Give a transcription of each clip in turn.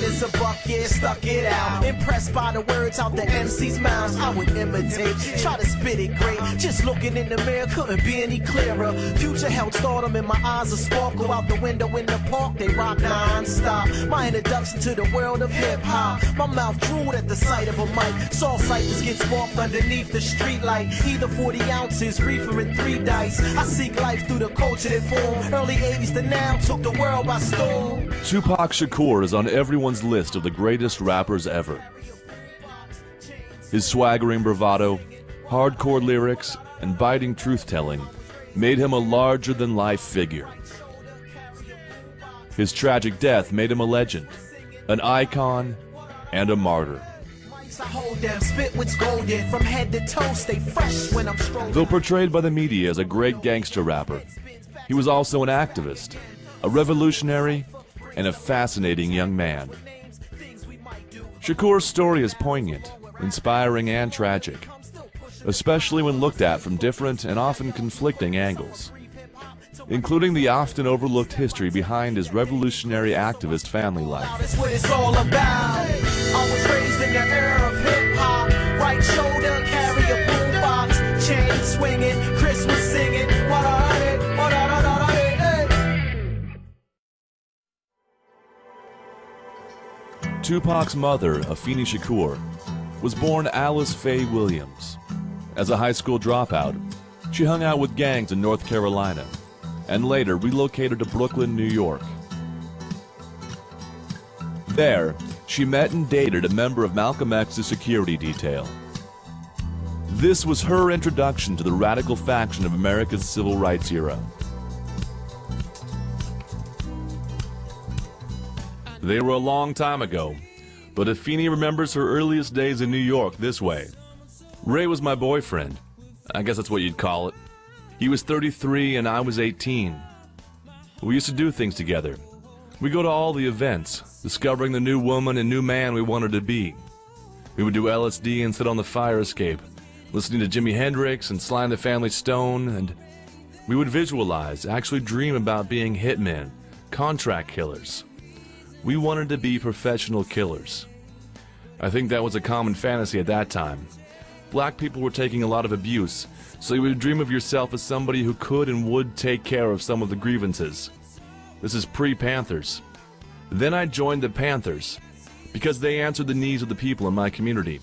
as a buck, yeah, stuck it out. Impressed by the words out the MC's mouths, I would imitate, try to spit it great. Just looking in the mirror, couldn't be any clearer. Future held stardom in my eyes, a sparkle out the window in the park. They rock non-stop. My introduction to the world of hip-hop. My mouth drooled at the sight of a mic. Saw ciphers get sparked underneath the street light. Either 40 ounces, reefer and 3 dice. I seek life through the culture that formed. Early 80s to now, took the world by storm. Tupac Shakur is on everyone's list of the greatest rappers ever. His swaggering bravado, hardcore lyrics, and biting truth-telling made him a larger-than-life figure. His tragic death made him a legend, an icon, and a martyr. Though portrayed by the media as a great gangster rapper, he was also an activist, a revolutionary, and a fascinating young man. Shakur's story is poignant, inspiring, and tragic, especially when looked at from different and often conflicting angles, including the often overlooked history behind his revolutionary activist family life. That's what it's all about. I was raised in the era of hip-hop. Right shoulder, carry a boombox. Chain swinging, Christmas singing. What I heard, what I Tupac's mother, Afeni Shakur, was born Alice Faye Williams. As a high school dropout, she hung out with gangs in North Carolina and later relocated to Brooklyn, New York. There, she met and dated a member of Malcolm X's security detail. This was her introduction to the radical faction of America's civil rights era. They were a long time ago, but Afeni remembers her earliest days in New York this way. Ray was my boyfriend. I guess that's what you'd call it. He was 33 and I was 18. We used to do things together. We go to all the events, discovering the new woman and new man we wanted to be. We would do LSD and sit on the fire escape, listening to Jimi Hendrix and Sly and the Family Stone, and we would visualize, actually dream about being hitmen, contract killers. We wanted to be professional killers. I think that was a common fantasy at that time. Black people were taking a lot of abuse, so you would dream of yourself as somebody who could and would take care of some of the grievances. This is pre-Panthers. Then I joined the Panthers, because they answered the needs of the people in my community.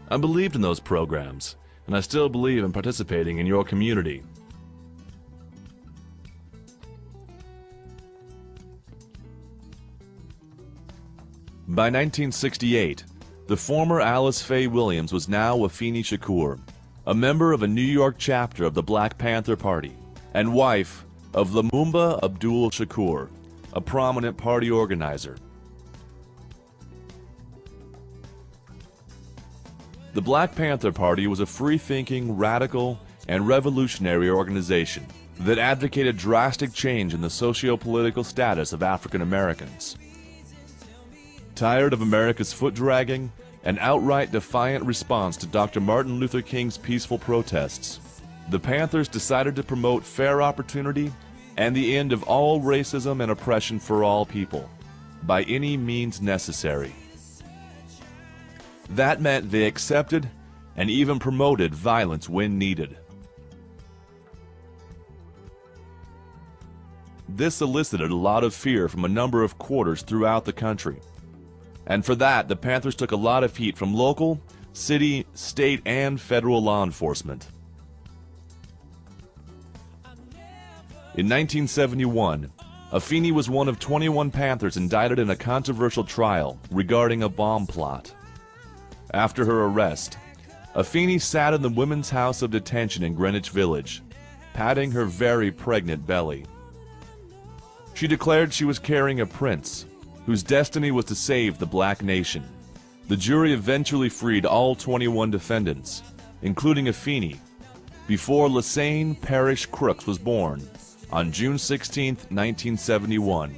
I believed in those programs, and I still believe in participating in your community. By 1968, the former Alice Faye Williams was now Afeni Shakur, a member of a New York chapter of the Black Panther Party, and wife of Lumumba Abdul Shakur, a prominent party organizer. The Black Panther Party was a free-thinking, radical, and revolutionary organization that advocated drastic change in the socio-political status of African Americans. Tired of America's foot-dragging and outright defiant response to Dr. Martin Luther King's peaceful protests, the Panthers decided to promote fair opportunity and the end of all racism and oppression for all people, by any means necessary. That meant they accepted and even promoted violence when needed. This elicited a lot of fear from a number of quarters throughout the country. And for that, the Panthers took a lot of heat from local, city, state, and federal law enforcement. In 1971, Afeni was one of 21 Panthers indicted in a controversial trial regarding a bomb plot. After her arrest, Afeni sat in the Women's House of Detention in Greenwich Village, patting her very pregnant belly. She declared she was carrying a prince, whose destiny was to save the black nation. The jury eventually freed all 21 defendants, including Afeni, before Lassane Parish Crooks was born on June 16, 1971.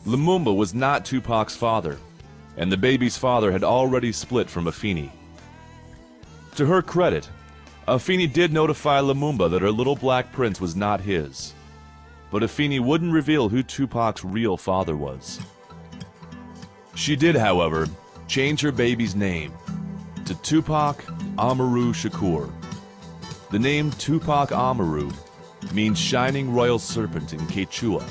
Lumumba was not Tupac's father, and the baby's father had already split from Afeni. To her credit, Afeni did notify Lumumba that her little black prince was not his. but Afeni wouldn't reveal who Tupac's real father was. She did, however, change her baby's name to Tupac Amaru Shakur. The name Tupac Amaru means shining royal serpent in Quechua.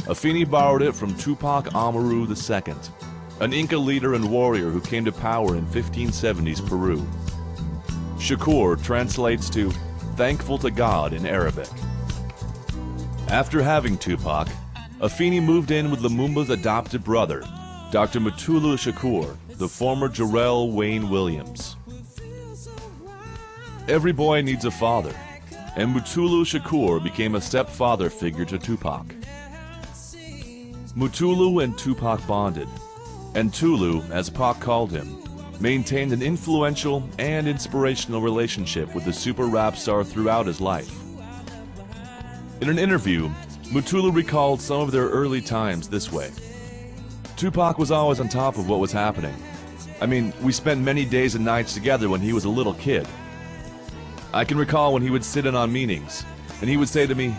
Afeni borrowed it from Tupac Amaru II, an Inca leader and warrior who came to power in 1570s Peru. Shakur translates to thankful to God in Arabic. After having Tupac, Afeni moved in with Lumumba's adopted brother, Dr. Mutulu Shakur, the former Jarrell Wayne Williams. Every boy needs a father, and Mutulu Shakur became a stepfather figure to Tupac. Mutulu and Tupac bonded, and Tulu, as Pac called him, maintained an influential and inspirational relationship with the super rap star throughout his life. In an interview, Mutulu recalled some of their early times this way. Tupac was always on top of what was happening. I mean, we spent many days and nights together when he was a little kid. I can recall when he would sit in on meetings, and he would say to me,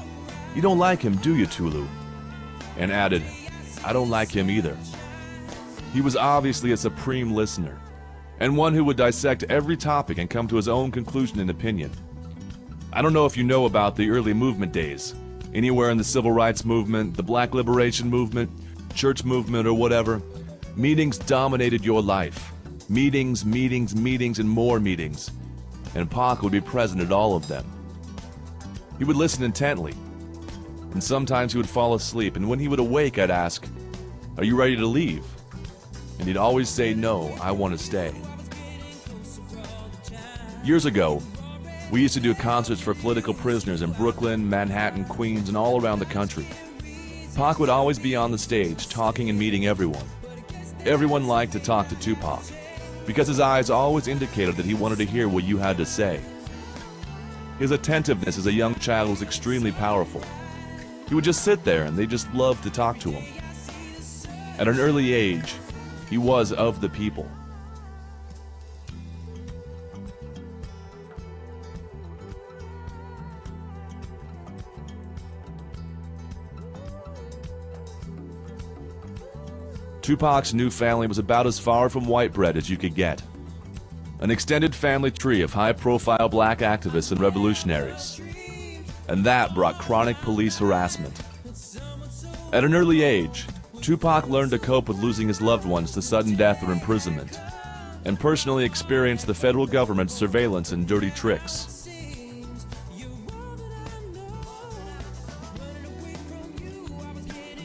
"You don't like him, do you, Tulu?" And added, "I don't like him either." He was obviously a supreme listener, and one who would dissect every topic and come to his own conclusion and opinion. I don't know if you know about the early movement days, anywhere in the civil rights movement, the black liberation movement, church movement, or whatever. Meetings dominated your life. Meetings, meetings, meetings, and more meetings. And Pac would be present at all of them. He would listen intently, and sometimes he would fall asleep, and when he would awake, I'd ask, "Are you ready to leave?" And he'd always say, "No, I want to stay." Years ago, we used to do concerts for political prisoners in Brooklyn, Manhattan, Queens, and all around the country. Pac would always be on the stage, talking and meeting everyone. Everyone liked to talk to Tupac, because his eyes always indicated that he wanted to hear what you had to say. His attentiveness as a young child was extremely powerful. He would just sit there and they just loved to talk to him. At an early age, he was of the people. Tupac's new family was about as far from white bread as you could get. An extended family tree of high-profile black activists and revolutionaries. And that brought chronic police harassment. At an early age, Tupac learned to cope with losing his loved ones to sudden death or imprisonment, and personally experienced the federal government's surveillance and dirty tricks.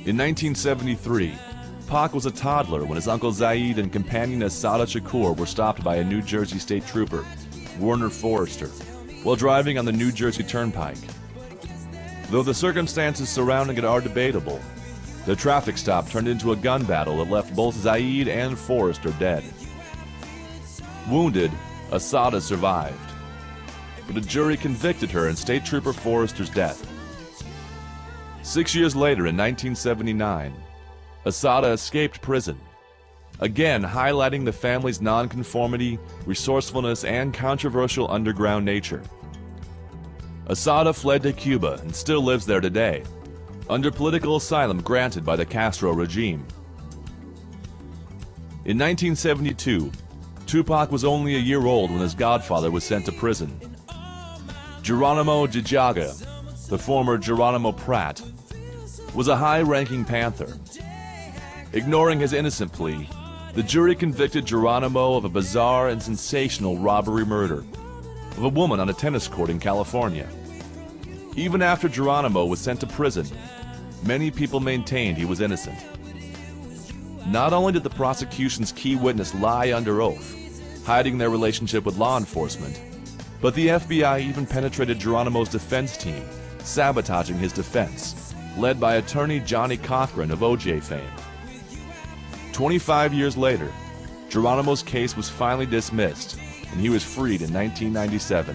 In 1973, Pac was a toddler when his Uncle Zaid and companion Assata Shakur were stopped by a New Jersey state trooper, Warner Forrester, while driving on the New Jersey Turnpike. Though the circumstances surrounding it are debatable, the traffic stop turned into a gun battle that left both Zaid and Forrester dead. Wounded, Assata survived, but a jury convicted her in State Trooper Forrester's death. 6 years later, in 1979, Assata escaped prison, again highlighting the family's nonconformity, resourcefulness, and controversial underground nature. Assata fled to Cuba and still lives there today, under political asylum granted by the Castro regime. In 1972, Tupac was only a year old when his godfather was sent to prison. Geronimo Dijaga, the former Geronimo Pratt, was a high-ranking Panther. Ignoring his innocent plea, the jury convicted Geronimo of a bizarre and sensational robbery murder of a woman on a tennis court in California. Even after Geronimo was sent to prison, many people maintained he was innocent. Not only did the prosecution's key witness lie under oath, hiding their relationship with law enforcement, but the FBI even penetrated Geronimo's defense team, sabotaging his defense, led by attorney Johnny Cochran of OJ fame. 25 years later, Geronimo's case was finally dismissed, and he was freed in 1997.